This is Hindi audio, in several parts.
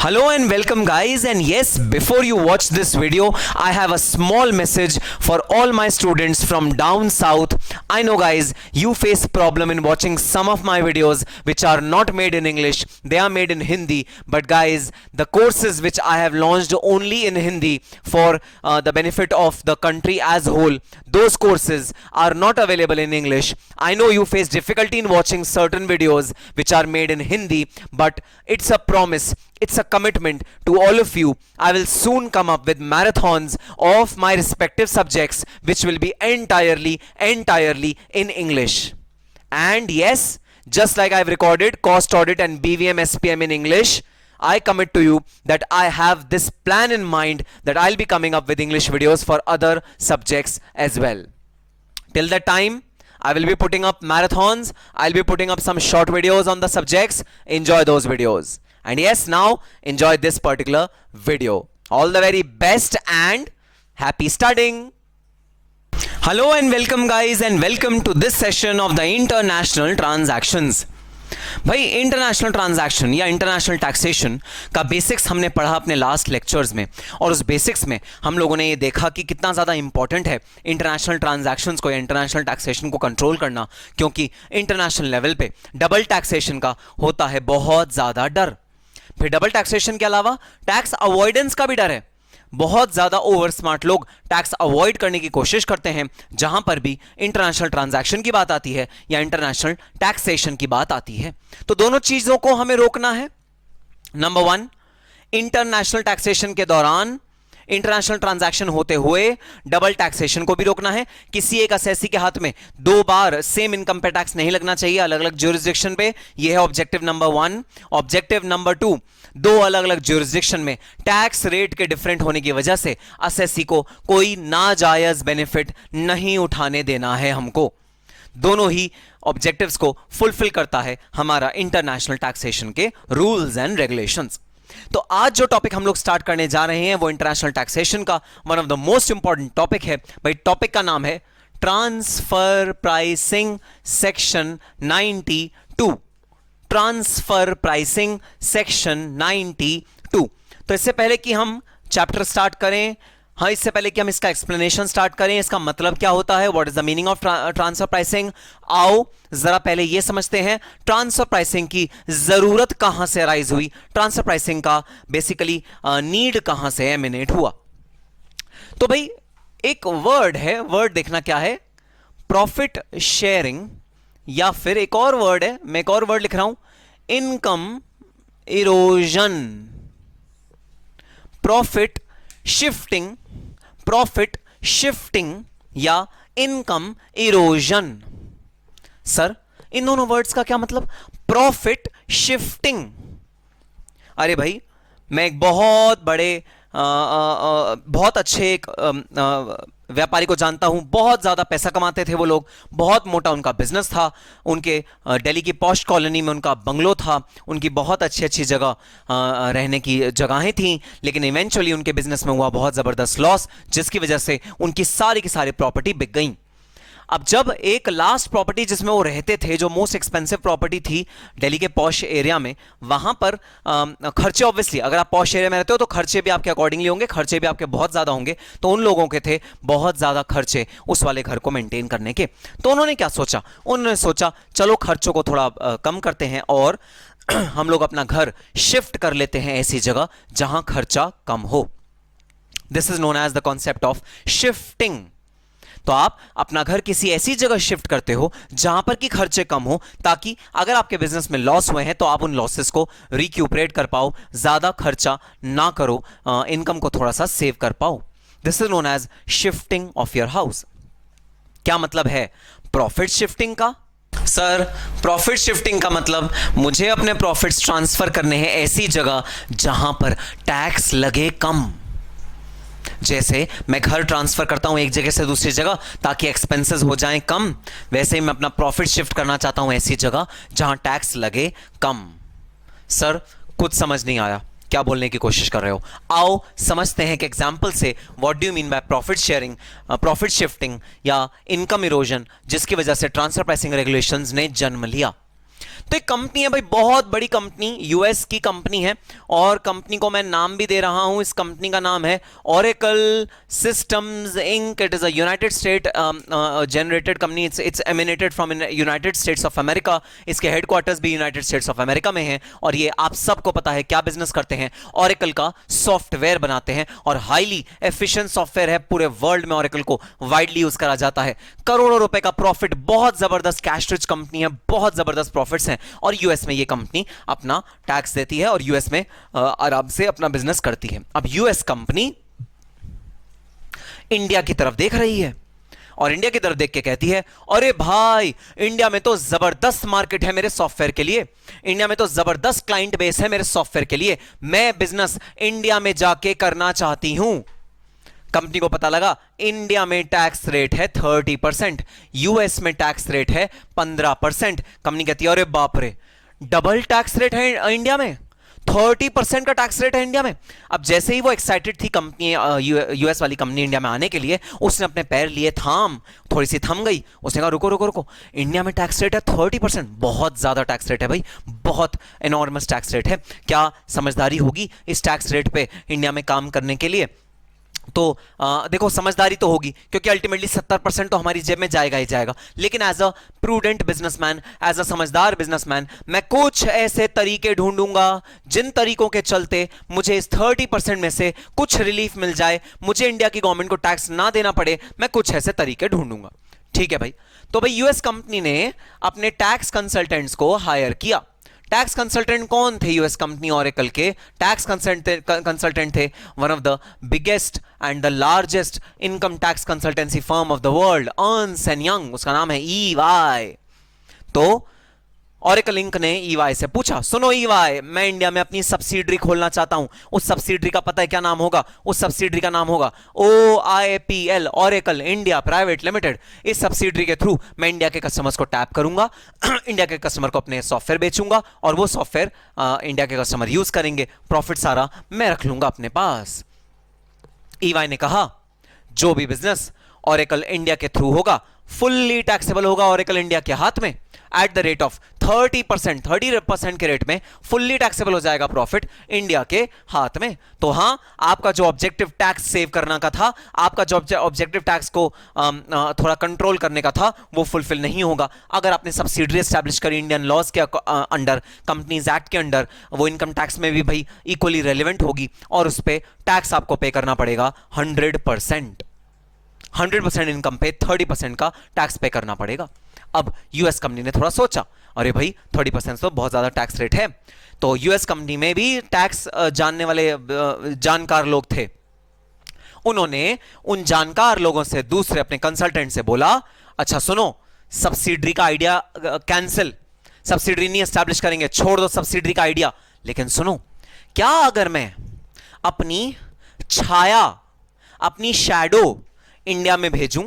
Hello and welcome guys, and yes, before you watch this video I have a small message for all my students from down south. I know guys, you face problem in watching some of my videos which are not made in English, they are made in Hindi. But guys, the courses which I have launched only in Hindi for the benefit of the country as whole, those courses are not available in English. I know you face difficulty in watching certain videos which are made in Hindi, but it's a promise, it's a commitment to all of you. I will soon come up with marathons of my respective subjects which will be entirely in English. And yes, just like I've recorded cost audit and BVM SPM in English, I commit to you that I have this plan in mind that I'll be coming up with English videos for other subjects as well. Till that time, I will be putting up marathons, I'll be putting up some short videos on the subjects. Enjoy those videos. And yes, now enjoy this particular video. All the very best and happy studying. Hello and welcome guys, and welcome to this session of the international transactions. भाई इंटरनेशनल ट्रांजैक्शन या इंटरनेशनल टैक्सेशन का बेसिक्स हमने पढ़ा अपने लास्ट लेक्चर्स में, और उस बेसिक्स में हम लोगों ने ये देखा कि कितना ज़्यादा इंपॉर्टेंट है इंटरनेशनल ट्रांजैक्शंस को या इंटरनेशनल टैक्सेशन को कंट्रोल करना, क्योंकि इंटरनेशनल लेवल पे डबल टैक्सेशन का होता है बहुत ज़्यादा डर। फिर डबल टैक्सेशन के अलावा टैक्स अवॉइडेंस का भी डर है। बहुत ज्यादा ओवर स्मार्ट लोग टैक्स अवॉइड करने की कोशिश करते हैं जहां पर भी इंटरनेशनल ट्रांजैक्शन की बात आती है या इंटरनेशनल टैक्सेशन की बात आती है। तो दोनों चीजों को हमें रोकना है। नंबर वन, इंटरनेशनल टैक्सेशन के दौरान इंटरनेशनल ट्रांजैक्शन होते हुए डबल टैक्सेशन को भी रोकना है। किसी एक असेसी के हाथ में दो बार सेम इनकम पे टैक्स नहीं लगना चाहिए अलग अलग ज्यूरिसडिक्शन पे। यह है objective number one. Objective number two, दो अलग अलग ज्यूरिसडिक्शन में टैक्स रेट के डिफरेंट होने की वजह से असेसी को कोई नाजायज बेनिफिट नहीं उठाने देना है हमको। दोनों ही ऑब्जेक्टिव्स को फुलफिल करता है हमारा इंटरनेशनल टैक्सेशन के रूल्स एंड रेगुलेशंस। तो आज जो टॉपिक हम लोग स्टार्ट करने जा रहे हैं वो इंटरनेशनल टैक्सेशन का one of the most important topic है। भाई टॉपिक का नाम है transfer pricing section 92। Transfer pricing section 92। तो इससे पहले कि हम चैप्टर स्टार्ट करें, हाँ इससे पहले कि हम इसका एक्सप्लेनेशन स्टार्ट करें, इसका मतलब क्या होता है, what is the meaning of transfer pricing, आओ जरा पहले ये समझते हैं ट्रांसफर प्राइसिंग की जरूरत कहां से अराइज हुई, ट्रांसफर प्राइसिंग का बेसिकली नीड कहां से एमिनेट हुआ। तो भाई एक वर्ड है, वर्ड देखना क्या है, प्रॉफिट शेयरिंग, या फिर एक और वर्ड है, मैं एक और वर्ड लिख रहा हूं, income erosion, profit shifting, profit shifting या इनकम इरोजन। सर इन दोनों वर्ड्स का क्या मतलब? प्रॉफिट शिफ्टिंग, अरे भाई मैं एक बहुत बड़े बहुत अच्छे एक व्यापारी को जानता हूं, बहुत ज्यादा पैसा कमाते थे वो लोग, बहुत मोटा उनका बिजनेस था, उनके दिल्ली की पॉश कॉलोनी में उनका बंगलो था, उनकी बहुत अच्छी अच्छी जगह रहने की जगहें थीं, लेकिन इवेंचुअली उनके बिजनेस में हुआ बहुत ज़बरदस्त लॉस, जिसकी वजह से उनकी सारी की सारी प्रॉपर्टी बिक गई। अब जब एक लास्ट प्रॉपर्टी जिसमें वो रहते थे, जो मोस्ट एक्सपेंसिव प्रॉपर्टी थी दिल्ली के पॉश एरिया में, वहां पर खर्चे ऑब्वियसली अगर आप पॉश एरिया में रहते हो तो खर्चे भी आपके अकॉर्डिंगली होंगे, खर्चे भी आपके बहुत ज़्यादा होंगे। तो उन लोगों के थे बहुत ज़्यादा खर्चे उस वाले घर को मेंटेन करने के। तो उन्होंने क्या सोचा, उन्होंने सोचा चलो खर्चों को थोड़ा कम करते हैं और हम लोग अपना घर शिफ्ट कर लेते हैं ऐसी जगह जहां खर्चा कम हो। This is known as the concept of shifting. तो आप अपना घर किसी ऐसी जगह शिफ्ट करते हो जहां पर कि खर्चे कम हो, ताकि अगर आपके बिजनेस में लॉस हुए हैं तो आप उन लॉसेस को रिक्यूपरेट कर पाओ, ज्यादा खर्चा ना करो, इनकम को थोड़ा सा सेव कर पाओ। This is known as shifting of your house. क्या मतलब है प्रॉफिट शिफ्टिंग का? सर प्रॉफिट शिफ्टिंग का मतलब मुझे अपने प्रॉफिट्स ट्रांसफर करने हैं ऐसी जगह जहां पर टैक्स लगे कम। जैसे मैं घर ट्रांसफर करता हूं एक जगह से दूसरी जगह ताकि एक्सपेंसेस हो जाएं कम, वैसे ही मैं अपना प्रॉफिट शिफ्ट करना चाहता हूं ऐसी जगह जहां टैक्स लगे कम। सर कुछ समझ नहीं आया, क्या बोलने की कोशिश कर रहे हो? आओ समझते हैं कि एग्जाम्पल से what do you mean by profit sharing, profit shifting या इनकम इरोजन, जिसकी वजह से ट्रांसफर प्राइसिंग रेगुलेशंस ने जन्म लिया। तो एक कंपनी है भाई, बहुत बड़ी कंपनी, यूएस की कंपनी है, और कंपनी को मैं नाम भी दे रहा हूं। इस कंपनी का नाम है Oracle Systems Inc. It is a United State generated company. It's emanated from United States of America. इसके हेडक्वार्टर्स भी यूनाइटेड स्टेट्स ऑफ अमेरिका में हैं, और ये आप सबको पता है क्या बिजनेस करते हैं। ओरेकल का सॉफ्टवेयर बनाते हैं, और हाईली एफिशिएंट सॉफ्टवेयर है। पूरे वर्ल्ड में ओरेकल को वाइडली यूज करा जाता है। करोड़ों रुपए का प्रॉफिट, बहुत जबरदस्त कैश रिच कंपनी है, बहुत जबरदस्त प्रॉफिट्स हैं। और यूएस में ये कंपनी अपना टैक्स देती है और यूएस में आराम से अपना बिजनेस करती है। अब यूएस कंपनी इंडिया की तरफ देख रही है, और इंडिया की तरफ देख के कहती है, अरे भाई इंडिया में तो जबरदस्त मार्केट है मेरे सॉफ्टवेयर के लिए, इंडिया में तो जबरदस्त क्लाइंट बेस है मेरे सॉफ्टवेयर के लिए, मैं बिजनेस इंडिया में जाके करना चाहती हूं। कंपनी को पता लगा इंडिया में टैक्स रेट है 30%, यूएस में टैक्स रेट है 15%। कंपनी कहती है, अरे बाप रे, डबल टैक्स रेट है इंडिया में, 30% का टैक्स रेट है इंडिया में। अब जैसे ही वो एक्साइटेड थी कंपनी, यूएस वाली कंपनी इंडिया में आने के लिए, उसने अपने पैर लिए थाम, थोड़ी सी थम गई। उसने कहा, रुको रुको रुको, इंडिया में टैक्स रेट है 30%, बहुत ज्यादा टैक्स रेट है भाई, बहुत एनॉर्मस टैक्स रेट है। क्या समझदारी होगी इस टैक्स रेट पे इंडिया में काम करने के लिए? तो देखो, समझदारी तो होगी, क्योंकि अल्टीमेटली 70% तो हमारी जेब में जाएगा ही जाएगा। लेकिन as a prudent businessman, as a समझदार बिजनेसमैन, मैं कुछ ऐसे तरीके ढूंढूंगा जिन तरीकों के चलते मुझे इस 30% में से कुछ रिलीफ मिल जाए, मुझे इंडिया की गवर्नमेंट को टैक्स ना देना पड़े। मैं कुछ ऐसे तरीके ढूंढूंगा। ठीक है भाई। तो भाई यूएस कंपनी ने अपने टैक्स कंसल्टेंट्स को हायर किया। टैक्स कंसल्टेंट कौन थे यूएस कंपनी ओरेकल के? टैक्स कंसल्टेंट थे one of the biggest and the largest income tax consultancy firm of the world, Ernst and young. उसका नाम है ईवाई। तो ओरेकल इंक ने ईवाई से पूछा, सुनो ईवाई, मैं इंडिया में अपनी सब्सिडरी खोलना चाहता हूं। उस सब्सिडरी का पता है क्या नाम होगा? उस सब्सिडरी का नाम होगा OIPL, Oracle India Private Limited. इस सब्सिडरी के थ्रू मैं इंडिया के कस्टमर्स को टैप करूंगा, इंडिया के कस्टमर को अपने सॉफ्टवेयर बेचूंगा, और वो सॉफ्टवेयर इंडिया के कस्टमर यूज करेंगे, प्रॉफिट सारा मैं रख लूंगा अपने पास। ईवाई ने कहा, जो भी बिजनेस ओरेकल इंडिया के थ्रू होगा फुल्ली टैक्सेबल होगा ओरेकल इंडिया के हाथ में, एट द रेट ऑफ 30% के रेट में फुल्ली टैक्सेबल हो जाएगा प्रॉफिट इंडिया के हाथ में। तो हां, आपका जो ऑब्जेक्टिव टैक्स सेव करना का था, आपका जो ऑब्जेक्टिव टैक्स को थोड़ा कंट्रोल करने का था, वो फुलफिल नहीं होगा अगर आपने सब्सिडरी एस्टैब्लिश करी इंडियन लॉज के अंडर, कंपनीज एक्ट के अंडर। वो इनकम टैक्स में भी भाई इक्वली रेलिवेंट होगी, और उस पर टैक्स आपको पे करना पड़ेगा 100%। 100% इनकम पे 30% का टैक्स पे करना पड़ेगा। अब यूएस कंपनी ने थोड़ा सोचा, अरे भाई 30% तो बहुत ज्यादा टैक्स रेट है। तो यूएस कंपनी में भी टैक्स जानने वाले जानकार लोग थे। उन्होंने उन जानकार लोगों से, दूसरे अपने कंसल्टेंट से बोला, अच्छा सुनो, सब्सिडरी का आइडिया कैंसिल, सब्सिडरी नहीं एस्टैब्लिश करेंगे, छोड़ दो सब्सिडरी का आइडिया। लेकिन सुनो, क्या अगर मैं अपनी छाया, अपनी शैडो इंडिया में भेजूं,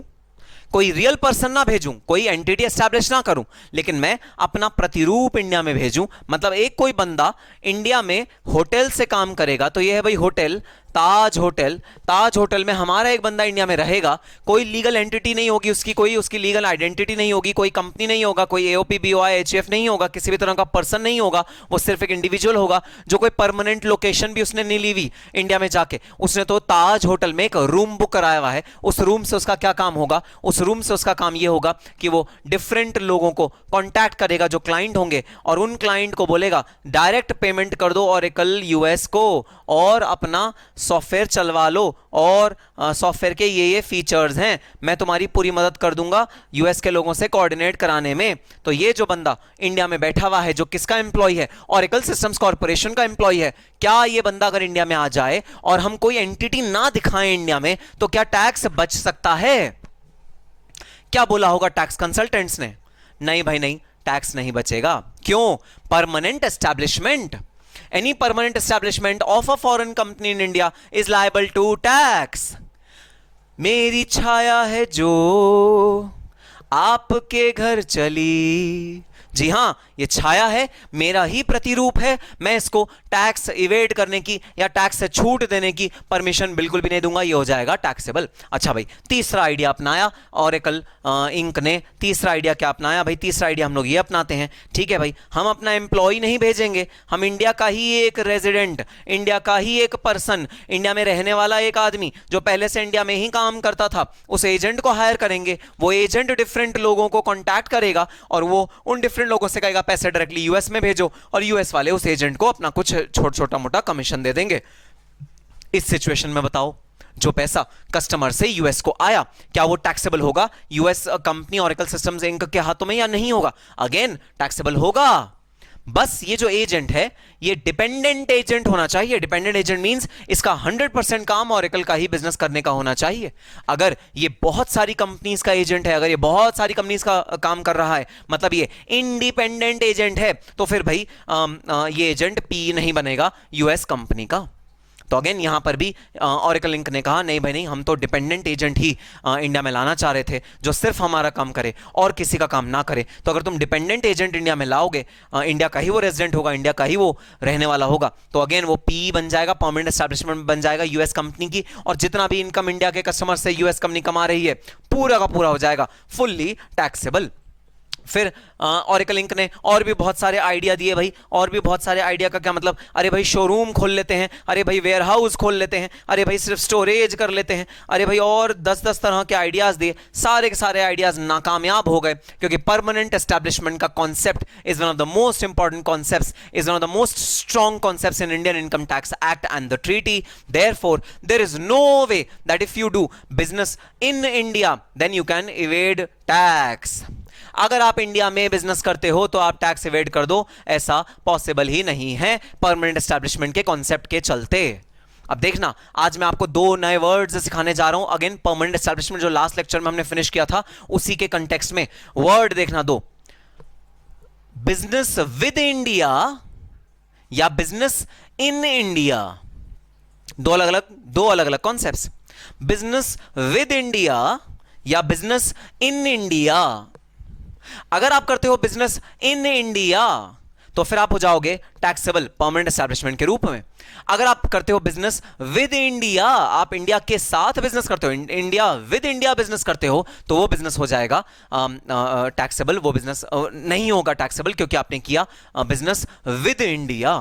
कोई रियल पर्सन ना भेजूं, कोई एंटिटी एस्टैब्लिश ना करूं, लेकिन मैं अपना प्रतिरूप इंडिया में भेजूं? मतलब एक कोई बंदा इंडिया में होटल से काम करेगा, तो यह है भाई होटल ताज होटल। ताज होटल में हमारा एक बंदा इंडिया में रहेगा, कोई लीगल एंटिटी नहीं होगी उसकी, कोई उसकी लीगल आइडेंटिटी नहीं होगी, कोई कंपनी नहीं होगा, कोई एओपी बीओआई एचएफ नहीं होगा, किसी भी तरह का पर्सन नहीं होगा, वो सिर्फ एक इंडिविजुअल होगा जो कोई परमानेंट लोकेशन भी उसने नहीं ली हुई इंडिया में जाके। उसने तो ताज होटल में एक रूम बुक कराया हुआ है। उस रूम से उसका क्या काम होगा? उस रूम से उसका काम यह होगा कि वो डिफरेंट लोगों को कॉन्टैक्ट करेगा जो क्लाइंट होंगे, और उन क्लाइंट को बोलेगा डायरेक्ट पेमेंट कर दो ओरेकल यूएस को, और अपना सॉफ्टवेयर चलवा लो, और सॉफ्टवेयर के ये फीचर्स हैं, मैं तुम्हारी पूरी मदद कर दूंगा यूएस के लोगों से कोऑर्डिनेट कराने में। तो ये जो बंदा इंडिया में बैठा हुआ है, जो किसका एम्प्लॉय है? ओरेकल सिस्टम्स कॉर्पोरेशन का एम्प्लॉय है। क्या ये बंदा अगर इंडिया में आ जाए और हम कोई एंटिटी ना दिखाएं इंडिया में, तो क्या टैक्स बच सकता है? क्या बोला होगा टैक्स कंसल्टेंट्स ने? नहीं भाई नहीं, टैक्स नहीं बचेगा। क्यों? Permanent establishment, any permanent establishment of a foreign company in India is liable to tax। मेरी छाया है जो आपके घर चली, जी हां, ये छाया है, मेरा ही प्रतिरूप है, मैं इसको टैक्स इवेड करने की या टैक्स से छूट देने की परमिशन बिल्कुल भी नहीं दूंगा, ये हो जाएगा टैक्सेबल। अच्छा भाई, तीसरा आइडिया अपनाया ओरेकल इंक ने। तीसरा आइडिया क्या अपनाया भाई? तीसरा आइडिया हम लोग ये अपनाते हैं, ठीक है भाई, हम अपना एम्प्लॉय नहीं भेजेंगे, हम इंडिया का ही एक रेजिडेंट, इंडिया का ही एक पर्सन, इंडिया में रहने वाला एक आदमी जो पहले से इंडिया में ही काम करता था, उस एजेंट को हायर करेंगे। वो एजेंट डिफरेंट लोगों को कॉन्टैक्ट करेगा और वो उन डिफरेंट लोगों से कहेगा पैसे डायरेक्टली यूएस में भेजो, और यूएस वाले उस एजेंट को अपना कुछ छोटा मोटा कमीशन दे देंगे। इस सिचुएशन में बताओ, जो पैसा कस्टमर से यूएस को आया, क्या वो टैक्सेबल होगा US company Oracle Systems Inc के हाथों में या नहीं होगा? अगेन टैक्सेबल होगा। बस ये जो एजेंट है ये डिपेंडेंट एजेंट होना चाहिए। डिपेंडेंट एजेंट मींस इसका 100% काम ओरेकल का ही बिजनेस करने का होना चाहिए। अगर ये बहुत सारी कंपनीज का एजेंट है, अगर ये बहुत सारी कंपनीज का काम कर रहा है, मतलब ये इंडिपेंडेंट एजेंट है, तो फिर भाई ये एजेंट पी नहीं बनेगा यूएस कंपनी का। तो अगेन यहां पर भी ओरेकल इंक ने कहा नहीं भाई नहीं, हम तो डिपेंडेंट एजेंट ही इंडिया में लाना चाह रहे थे जो सिर्फ हमारा काम करे और किसी का काम ना करे। तो अगर तुम डिपेंडेंट एजेंट इंडिया में लाओगे, इंडिया का ही वो रेजिडेंट होगा, इंडिया का ही वो रहने वाला होगा, तो अगेन वो पी बन जाएगा, परमानेंट एस्टैब्लिशमेंट बन जाएगा यूएस कंपनी की, और जितना भी इनकम इंडिया के कस्टमर से यूएस कंपनी कमा रही है पूरा का पूरा हो जाएगा फुल्ली टैक्सेबल। फिर ओरेकल इंक ने और भी बहुत सारे आइडिया दिए भाई। और भी बहुत सारे आइडिया का क्या मतलब? अरे भाई शोरूम खोल लेते हैं, अरे भाई वेयर हाउस खोल लेते हैं, अरे भाई सिर्फ स्टोरेज कर लेते हैं, अरे भाई और 10-10 तरह के आइडियाज दिए। सारे के सारे आइडियाज नाकामयाब हो गए, क्योंकि परमानेंट एस्टैब्लिशमेंट का concept is one of the most important concepts, is one of the most strong concepts in Indian income tax act and the treaty. Therefore there is no way that if you do business in India then you can evade tax. अगर आप इंडिया में बिजनेस करते हो तो आप टैक्स इवेड कर दो, ऐसा पॉसिबल ही नहीं है परमानेंट एस्टैब्लिशमेंट के कॉन्सेप्ट के चलते। अब देखना, आज मैं आपको 2 नए वर्ड्स सिखाने जा रहा हूं। अगेन परमानेंट एस्टैब्लिशमेंट जो लास्ट लेक्चर में हमने फिनिश किया था उसी के कंटेक्स्ट में वर्ड देखना। 2 बिजनेस विद इंडिया या बिजनेस इन इंडिया, दो अलग अलग कॉन्सेप्ट्स। बिजनेस विद इंडिया या बिजनेस इन इंडिया। अगर आप करते हो बिजनेस इन इंडिया तो फिर आप हो जाओगे टैक्सेबल परमानेंट एस्टैब्लिशमेंट के रूप में। अगर आप करते हो बिजनेस विद इंडिया, आप इंडिया के साथ बिजनेस करते हो, इंडिया विद इंडिया बिजनेस करते हो, तो वो बिजनेस हो जाएगा टैक्सेबल। वो बिजनेस नहीं होगा टैक्सेबल क्योंकि आपने किया बिजनेस विद इंडिया।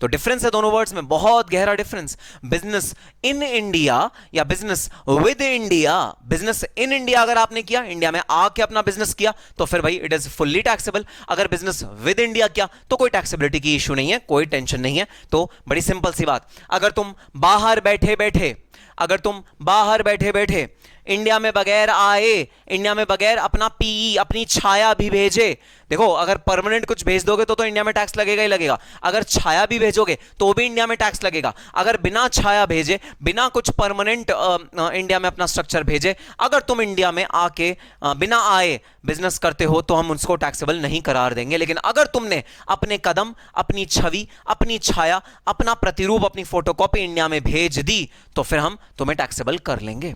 तो डिफरेंस है दोनों वर्ड्स में, बहुत गहरा डिफरेंस। बिजनेस इन इंडिया या business with India. Business in India अगर आपने किया, इंडिया में आके अपना बिजनेस किया, तो फिर भाई इट इज फुल्ली टैक्सेबल। अगर बिजनेस विद इंडिया किया तो कोई टैक्सेबिलिटी की इशू नहीं है, कोई टेंशन नहीं है। तो बड़ी सिंपल सी बात, अगर तुम बाहर बैठे बैठे इंडिया में बगैर आए, इंडिया में बगैर अपना पीई, अपनी छाया भी भेजे, देखो अगर परमानेंट कुछ भेज दोगे तो इंडिया में टैक्स लगेगा ही लगेगा, अगर छाया भी भेजोगे तो भी इंडिया में टैक्स लगेगा। अगर बिना छाया भेजे, बिना कुछ परमानेंट इंडिया में अपना स्ट्रक्चर भेजे, अगर तुम इंडिया में आके बिना आए बिजनेस करते हो तो हम उसको टैक्सेबल नहीं करार देंगे। लेकिन अगर तुमने अपने कदम, अपनी छवि, अपनी छाया, अपना प्रतिरूप, अपनी फोटोकॉपी इंडिया में भेज दी तो फिर हम तुम्हें टैक्सेबल कर लेंगे।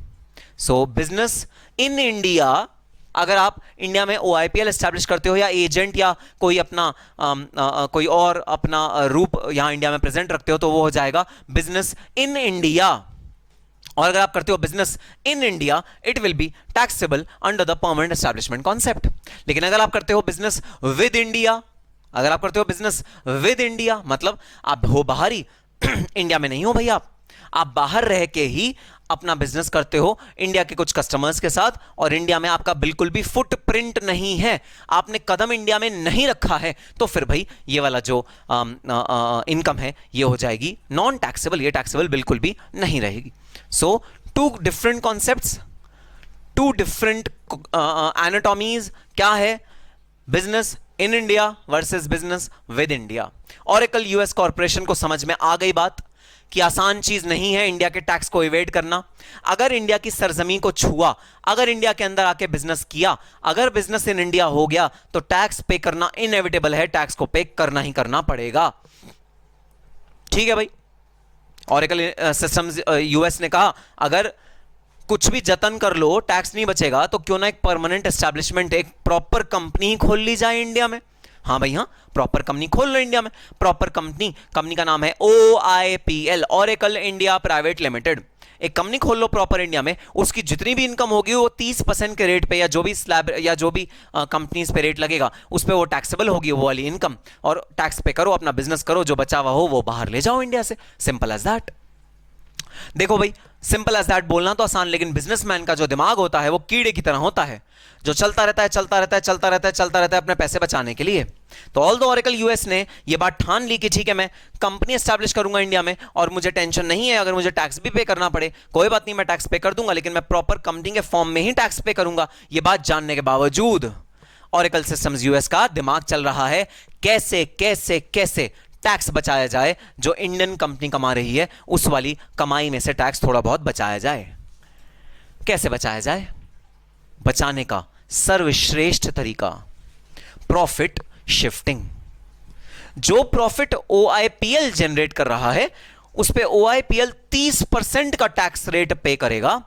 सो बिजनेस इन इंडिया, अगर आप इंडिया में OIPL एस्टैब्लिश करते हो या एजेंट या कोई अपना कोई और अपना रूप यहां इंडिया में प्रेजेंट रखते हो, तो वो हो जाएगा बिजनेस इन इंडिया। और अगर आप करते हो business in India, it will be taxable under the permanent establishment concept. लेकिन अगर आप करते हो बिजनेस विद इंडिया, अगर आप करते हो बिजनेस विद इंडिया, मतलब आप हो बाहरी, इंडिया में नहीं हो भाई, आप बाहर रह के ही अपना बिजनेस करते हो इंडिया के कुछ कस्टमर्स के साथ, और इंडिया में आपका बिल्कुल भी फुटप्रिंट नहीं है, आपने कदम इंडिया में नहीं रखा है, तो फिर भाई ये वाला जो इनकम है ये हो जाएगी नॉन टैक्सेबल, ये टैक्सेबल बिल्कुल भी नहीं रहेगी। सो 2 डिफरेंट कॉन्सेप्ट्स, 2 डिफरेंट एनाटॉमीज। क्या है? Business in India versus business with India. Oracle US corporation को समझ में आ गई बात कि आसान चीज नहीं है इंडिया के टैक्स को इवेड करना। अगर इंडिया की सरजमीन को छुआ, अगर इंडिया के अंदर आके बिजनेस किया, अगर बिजनेस इन इंडिया हो गया, तो टैक्स पे करना इनएविटेबल है, टैक्स को पे करना ही करना पड़ेगा। ठीक है भाई। ओरेकल सिस्टम्स यूएस ने कहा अगर कुछ भी जतन कर लो टैक्स नहीं बचेगा, तो क्यों ना एक परमानेंट एस्टैब्लिशमेंट, एक प्रॉपर कंपनी खोल ली जाए इंडिया में। हाँ भाई हाँ, प्रॉपर कंपनी खोल लो इंडिया में। प्रॉपर कंपनी का नाम है OIPL, oracle India Private limited. एक कंपनी खोल लो प्रॉपर इंडिया में, उसकी जितनी भी इनकम होगी वो 30% के रेट पे, या जो भी स्लैब या जो भी कंपनीज पे रेट लगेगा उस पे वो टैक्सेबल होगी वो वाली इनकम, और टैक्स पे करो, अपना बिजनेस करो, जो बचा हुआ हो वो बाहर ले जाओ इंडिया से। Simple as that. देखो भाई, सिंपल एज दैट बोलना तो आसान, लेकिन बिजनेसमैन का जो दिमाग होता है वो कीड़े की तरह होता है, जो चलता रहता है चलता रहता है चलता रहता है चलता रहता है अपने पैसे बचाने के लिए। तो ऑल द ऑरेकल यूएस ने ये बात ठान ली कि ठीक है, मैं कंपनी एस्टैब्लिश करूंगा इंडिया में और मुझे टेंशन नहीं है, अगर मुझे टैक्स भी पे करना पड़े कोई बात नहीं, मैं टैक्स पे कर दूंगा, लेकिन मैं प्रॉपर कंपनी के फॉर्म में ही टैक्स पे करूंगा। ये बात जानने के बावजूद ऑरेकल सिस्टम्स यूएस का दिमाग चल रहा है कैसे कैसे कैसे टैक्स बचाया जाए, जो इंडियन कंपनी कमा रही है उस वाली कमाई में से टैक्स थोड़ा बहुत बचाया जाए। कैसे बचाया जाए? बचाने का सर्वश्रेष्ठ तरीका प्रॉफिट शिफ्टिंग। जो प्रॉफिट OIPL जनरेट कर रहा है उस पे OIPL 30% का टैक्स रेट पे करेगा।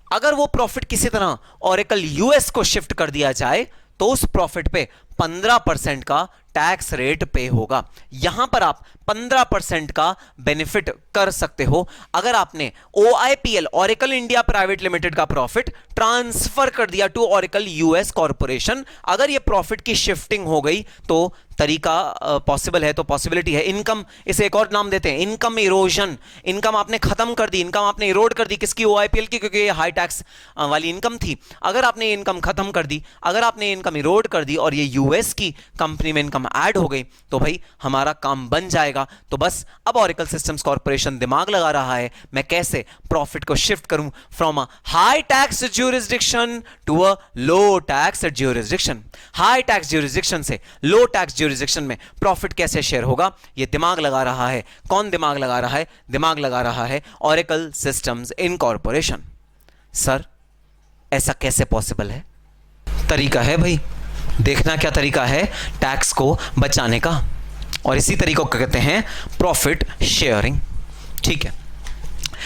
अगर वो प्रॉफिट किसी तरह ऑरेकल यूएस को शिफ्ट कर दिया जाए तो उस प्रॉफिट पे 15% का टैक्स रेट पे होगा। यहां पर आप 15% का बेनिफिट कर सकते हो अगर आपने OIPL, oracle India Private limited का प्रॉफिट ट्रांसफर कर दिया टू ऑरेकल यूएस कॉर्पोरेशन। अगर ये प्रॉफिट की शिफ्टिंग हो गई तो तरीका पॉसिबल है, तो पॉसिबिलिटी है। इनकम, इसे एक और नाम देते हैं इनकम इरोजन। इनकम आपने खत्म कर दी, इनकम आपने इरोड कर दी, किसकी? OIPL की, क्योंकि ये हाई टैक्स वाली इनकम थी। अगर आपने इनकम खत्म कर दी, अगर आपने इनकम इरोड कर दी और ये यूएस की कंपनी में इनकम ऐड हो गई तो भाई हमारा काम बन जाएगा। तो बस अब ऑरेकल सिस्टम्स कॉर्पोरेशन दिमाग लगा रहा है मैं कैसे प्रॉफिट को शिफ्ट करूं from a high tax jurisdiction to a low tax jurisdiction. High tax jurisdiction से लो टैक्स ज्यूरिसडिक्शन में प्रॉफिट कैसे शेयर होगा, यह दिमाग लगा रहा है। कौन दिमाग लगा रहा है? दिमाग लगा रहा है ऑरेकल सिस्टम्स इनकॉर्पोरेशन। सर ऐसा कैसे पॉसिबल है? तरीका है भाई, देखना क्या तरीका है टैक्स को बचाने का, और इसी तरीके को कहते हैं प्रॉफिट शेयरिंग। ठीक है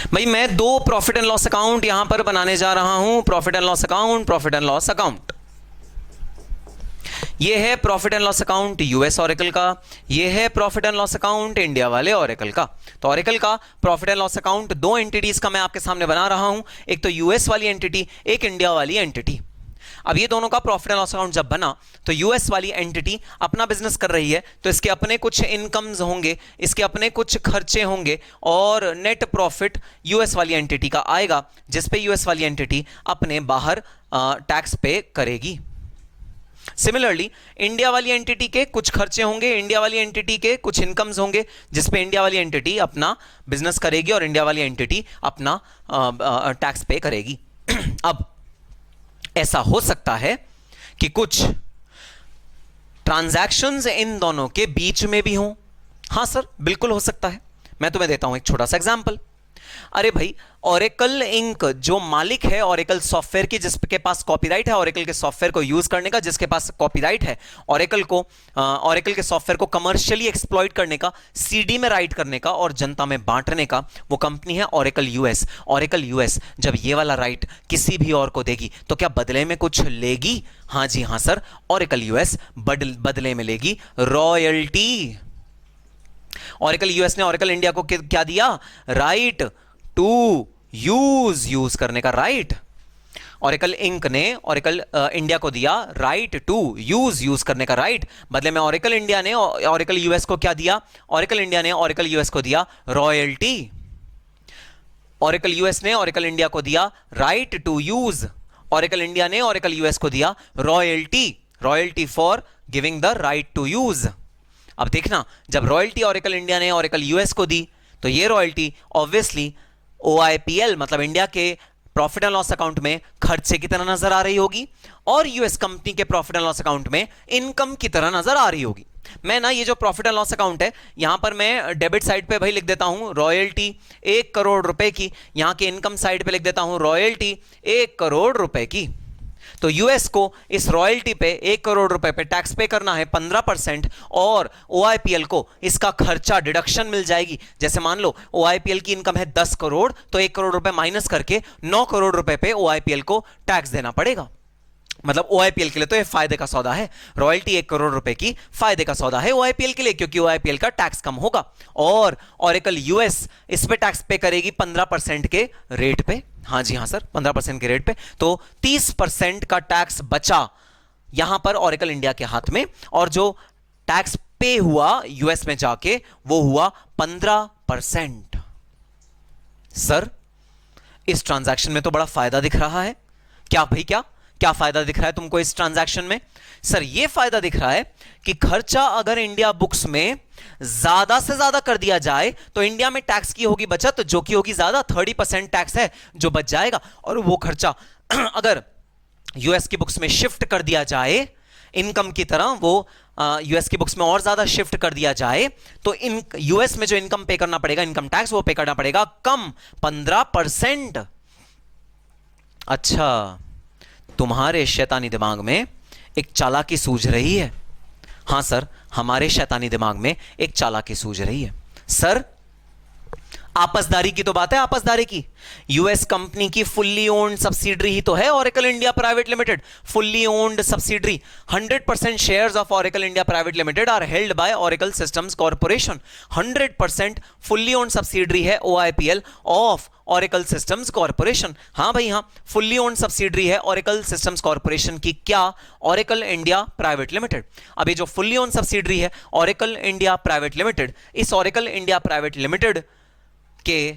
भाई, मैं दो प्रॉफिट एंड लॉस अकाउंट यहां पर बनाने जा रहा हूं। Profit and loss account, profit and loss account. ये है profit and loss account US oracle का, ये है profit and loss account India वाले ऑरेकल का। तो ऑरेकल का प्रॉफिट एंड लॉस अकाउंट दो एंटिटीज का मैं आपके सामने बना रहा हूं, एक तो यूएस वाली एंटिटी, एक इंडिया वाली एंटिटी। अब ये दोनों का प्रॉफिट एंड लॉस अकाउंट जब बना तो यूएस वाली एंटिटी अपना बिजनेस कर रही है, तो इसके अपने कुछ इनकम्स होंगे, इसके अपने कुछ खर्चे होंगे, और नेट प्रॉफिट यूएस वाली एंटिटी का आएगा, जिस पे यूएस वाली एंटिटी अपने बाहर टैक्स पे करेगी। सिमिलरली इंडिया वाली एंटिटी के कुछ खर्चे होंगे, इंडिया वाली एंटिटी के कुछ इनकम्स होंगे, जिस पे इंडिया वाली एंटिटी अपना बिजनेस करेगी और इंडिया वाली एंटिटी अपना टैक्स पे करेगी। अब ऐसा हो सकता है कि कुछ ट्रांजैक्शंस इन दोनों के बीच में भी हों। हां सर, बिल्कुल हो सकता है। मैं तुम्हें देता हूं एक छोटा सा एग्जांपल। अरे भाई, ऑरेकल इंक जो मालिक है ऑरेकल सॉफ्टवेयर की, जिसके पास कॉपीराइट है ऑरेकल के सॉफ्टवेयर को यूज करने का, जिसके पास कॉपीराइट है ऑरेकल के सॉफ्टवेयर को कमर्शियली एक्सप्लॉइट करने का, सीडी में राइट करने का और जनता में बांटने का, वो कंपनी है ऑरेकल यूएस। ऑरेकल यूएस जब ये वाला राइट किसी भी और को देगी तो क्या बदले में कुछ लेगी? हां जी हां सर, ऑरेकल यूएस बदले में लेगी रॉयल्टी। ऑरेकल यूएस ने ऑरेकल इंडिया को क्या दिया? राइट टू यूज करने का राइट। ऑरेकल इंक ने ऑरेकल इंडिया को दिया राइट टू यूज करने का राइट। बदले में ऑरेकल इंडिया ने ऑरेकल यूएस को क्या दिया? ऑरेकल इंडिया ने ऑरेकल यूएस को दिया रॉयल्टी। ऑरेकल यूएस ने ऑरेकल इंडिया को दिया right to use, Oracle India ने ऑरेकल यूएस को दिया royalty for giving the right to use. अब देखना, जब रॉयल्टी ऑरेकल इंडिया ने ऑरेकल यूएस को दी तो ये रॉयल्टी ऑब्वियसली OIPL मतलब इंडिया के प्रॉफिट एंड लॉस अकाउंट में खर्चे की तरह नजर आ रही होगी, और यूएस कंपनी के प्रॉफिट एंड लॉस अकाउंट में इनकम की तरह नजर आ रही होगी। मैं ना ये जो प्रॉफिट एंड लॉस अकाउंट है यहां पर मैं डेबिट साइड पे भाई लिख देता हूं रॉयल्टी 1 करोड़ रुपए की, यहां के इनकम साइड पे लिख देता हूं रॉयल्टी 1 करोड़ रुपए की। तो यूएस को इस रॉयल्टी पे 1 करोड़ रुपए पे टैक्स पे करना है 15%, और OIPL को इसका खर्चा डिडक्शन मिल जाएगी। जैसे मान लो OIPL की इनकम है 10 करोड़, तो 1 करोड़ रुपए माइनस करके 9 करोड़ रुपए पे OIPL को टैक्स देना पड़ेगा। मतलब ओआईपीएल के लिए तो ये फायदे का सौदा है। रॉयल्टी 1 करोड़ रुपए की फायदे का सौदा है ओआईपीएल के लिए, क्योंकि ओआईपीएल का टैक्स कम होगा। और ऑरेकल यूएस इस पे टैक्स पे करेगी 15% के रेट पे। हाँ जी हाँ सर, 15% के रेट पे। तो 30% का टैक्स बचा यहां पर ऑरेकल इंडिया के हाथ में, और जो टैक्स पे हुआ यूएस में जाके वो हुआ 15%। सर इस ट्रांजैक्शन में तो बड़ा फायदा दिख रहा है। क्या भाई, क्या क्या फायदा दिख रहा है तुमको इस ट्रांजैक्शन में? सर ये फायदा दिख रहा है कि खर्चा अगर इंडिया बुक्स में ज्यादा से ज्यादा कर दिया जाए तो इंडिया में टैक्स की होगी बचत, जो कि होगी ज्यादा, 30% टैक्स है जो बच जाएगा। और वो खर्चा अगर यूएस की बुक्स में शिफ्ट कर दिया जाए इनकम की तरह, वो यूएस की बुक्स में और ज्यादा शिफ्ट कर दिया जाए, तो इन यूएस में जो इनकम पे करना पड़ेगा, इनकम टैक्स, वो पे करना पड़ेगा कम, 15%। अच्छा, तुम्हारे शैतानी दिमाग में एक चालाकी सूझ रही है। हां सर, हमारे शैतानी दिमाग में एक चालाकी सूझ रही है। सर आपसदारी की तो बात है, आपसदारी की। यूएस कंपनी की फुल्ली ओन्ड सब्सिडरी ही तो है Oracle India Private Limited. Fully owned subsidiary, 100% shares of Oracle India Private Limited are held by Oracle Systems Corporation. 100% fully owned subsidiary है OIPL of Oracle Systems Corporation. हां भाई हां, फुल्ली ओन्ड सब्सिडरी है ऑरेकल सिस्टम्स कॉर्पोरेशन की। क्या? Oracle India Private Limited. अभी जो फुल्ली ओन्ड सब्सिडरी है ऑरेकल इंडिया प्राइवेट लिमिटेड, इस ऑरेकल इंडिया प्राइवेट लिमिटेड के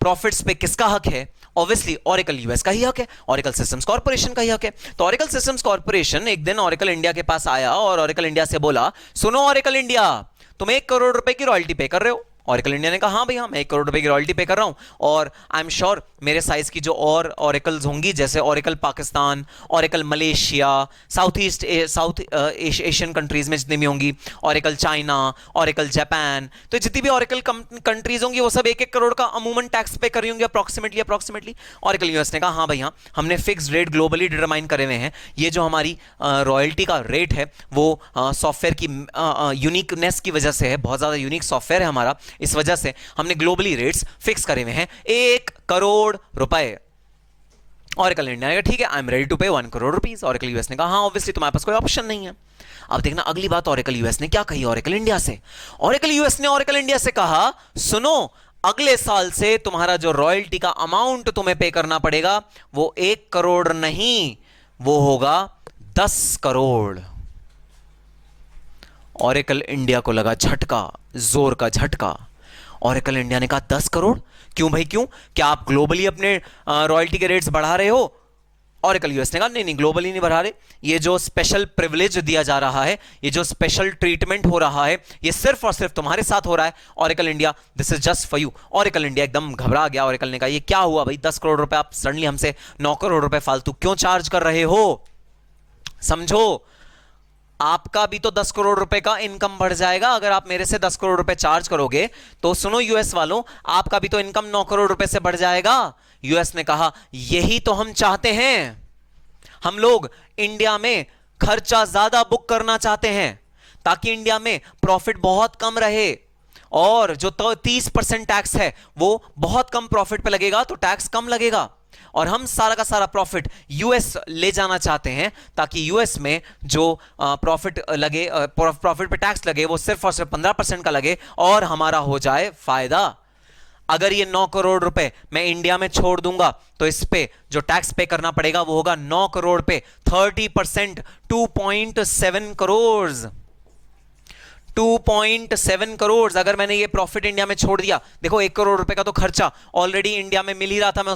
प्रॉफिट्स पे किसका हक है? ऑब्वियसली ऑरेकल यूएस का ही हक है, ऑरेकल सिस्टम्स कॉर्पोरेशन का ही हक है। तो ऑरेकल सिस्टम्स कॉर्पोरेशन एक दिन ऑरेकल इंडिया के पास आया और ऑरेकल इंडिया से बोला, सुनो ऑरेकल इंडिया, तुम 1 करोड़ रुपए की रॉयल्टी पे कर रहे हो। ऑरेकल इंडिया ने कहा हाँ भैया, मैं 1 करोड़ रुपए की रॉयल्टी पे कर रहा हूं, और आई एम श्योर मेरे साइज की जो और ऑरेकल्स होंगी, जैसे oracle Pakistan, oracle Malaysia, south Asian countries में जितनी भी होंगी, ऑरेकल चाइना, ऑरेकल जापान, तो जितनी भी ऑरेकल कंट्रीज होंगी वो सब 1-1 करोड़ का अमूमन टैक्स पे कर रही होंगी अप्रॉक्सीमेटली। ऑरेकल यूएस ने कहा हाँ भैया, हमने फिक्स रेट ग्लोबली डिटरमाइन करे हुए हैं। ये जो हमारी रॉयल्टी का रेट है वो सॉफ्टवेयर की यूनिकनेस की वजह से है, बहुत ज्यादा यूनिक सॉफ्टवेयर है हमारा, इस वजह से हमने ग्लोबली रेट्स फिक्स करे हुए हैं 1 करोड़ रुपए। ऑरेकल इंडिया ने कहा ठीक है, आई एम रेडी टू पे 1 करोड़ रुपीस। ऑरेकल यूएस ने कहा हाँ, ऑब्वियसली तुम्हारे पास कोई ऑप्शन नहीं है। अब देखना अगली बात ऑरेकल यूएस ने क्या कही ऑरेकल इंडिया से। ऑरेकल यूएस ने ऑरेकल इंडिया से कहा, सुनो, अगले साल से तुम्हारा जो रॉयल्टी का अमाउंट तुम्हें पे करना पड़ेगा वो 1 करोड़ नहीं, वो होगा 10 करोड़। ऑरेकल इंडिया को लगा झटका, जोर का झटका। ऑरेकल इंडिया ने कहा 10 करोड़? क्यों भाई क्यों? क्या आप ग्लोबली अपने रॉयल्टी के रेट्स बढ़ा रहे हो? ऑरेकल यूएस ने कहा नहीं नहीं, ग्लोबली नहीं बढ़ा रहे। ये जो स्पेशल प्रिविलेज दिया जा रहा है, ये जो स्पेशल ट्रीटमेंट हो रहा है, ये सिर्फ और सिर्फ तुम्हारे साथ हो रहा है। Oracle India, this is just for you. Oracle India एकदम घबरा गया। ऑरेकल ने कहा ये क्या हुआ भाई, 10 करोड़ रुपए आप सडनली हमसे 9 करोड़ रुपए फालतू क्यों चार्ज कर रहे हो? समझो, आपका भी तो 10 करोड़ रुपए का इनकम बढ़ जाएगा अगर आप मेरे से 10 करोड़ रुपए चार्ज करोगे। तो सुनो यूएस वालों, आपका भी तो इनकम 9 करोड़ रुपए से बढ़ जाएगा। यूएस ने कहा यही तो हम चाहते हैं। हम लोग इंडिया में खर्चा ज्यादा बुक करना चाहते हैं ताकि इंडिया में प्रॉफिट बहुत कम रहे, और जो 30% टैक्स है वो बहुत कम प्रॉफिट पे लगेगा, तो टैक्स कम लगेगा, और हम सारा का सारा प्रॉफिट यूएस ले जाना चाहते हैं ताकि यूएस में जो प्रॉफिट लगे, प्रॉफिट पे टैक्स लगे वो सिर्फ और सिर्फ 15% का लगे और हमारा हो जाए फायदा। अगर ये 9 करोड़ रुपए मैं इंडिया में छोड़ दूंगा तो इस पे जो टैक्स पे करना पड़ेगा वो होगा 9 करोड़ पे 30%, 2.7 करोड़। 2.7 करोड़ अगर मैंने ये प्रॉफिट इंडिया में छोड़ दिया। देखो 1 करोड़ रुपए का तो खर्चा ऑलरेडी इंडिया में मिल ही रहा था, मैं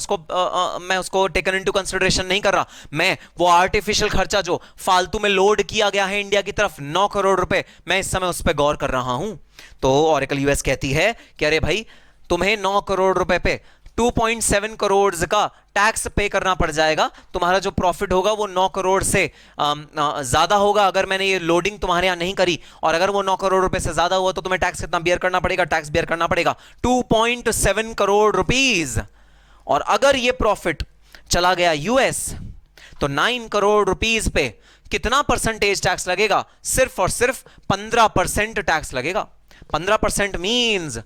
उसको टेकन इनटू कंसीडरेशन नहीं कर रहा। मैं वो आर्टिफिशियल खर्चा जो फालतू में लोड किया गया है इंडिया की तरफ, 9 करोड़ रुपए, मैं इस समय उस पर गौर कर रहा हूं। तो ऑरेकल यूएस कहती है कि अरे भाई, तुम्हें 9 करोड़ रुपए पे 2.7 करोड़ का टैक्स पे करना पड़ जाएगा। तुम्हारा जो प्रॉफिट होगा वो 9 करोड़ से ज्यादा होगा अगर मैंने ये लोडिंग तुम्हारे यहां नहीं करी, और अगर वो 9 करोड़ रुपए से ज्यादा हुआ तो तुम्हें टैक्स कितना बियर करना पड़ेगा? टैक्स बियर करना पड़ेगा 2.7 करोड़ रुपीस। और अगर ये प्रॉफिट चला गया यूएस तो 9 करोड़ रुपीस पे कितना परसेंटेज टैक्स लगेगा? सिर्फ और सिर्फ 15% टैक्स लगेगा। 15% मींस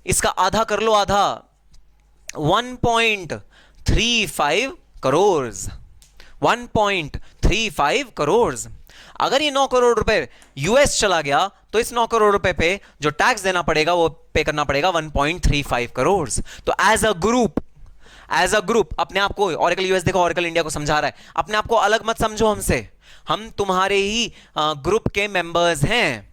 इसका आधा कर लो, आधा 1.35 करोड़। 1.35 1.35 करोड़। अगर ये 9 करोड़ रुपए यूएस चला गया तो इस 9 करोड़ रुपए पे जो टैक्स देना पड़ेगा वो पे करना पड़ेगा 1.35 करोड़। तो एज अ ग्रुप अपने आप को, ऑरेकल यूएस देखो ऑरेकल इंडिया को समझा रहा है, अपने आप को अलग मत समझो हमसे, हम तुम्हारे ही ग्रुप के मेंबर्स हैं।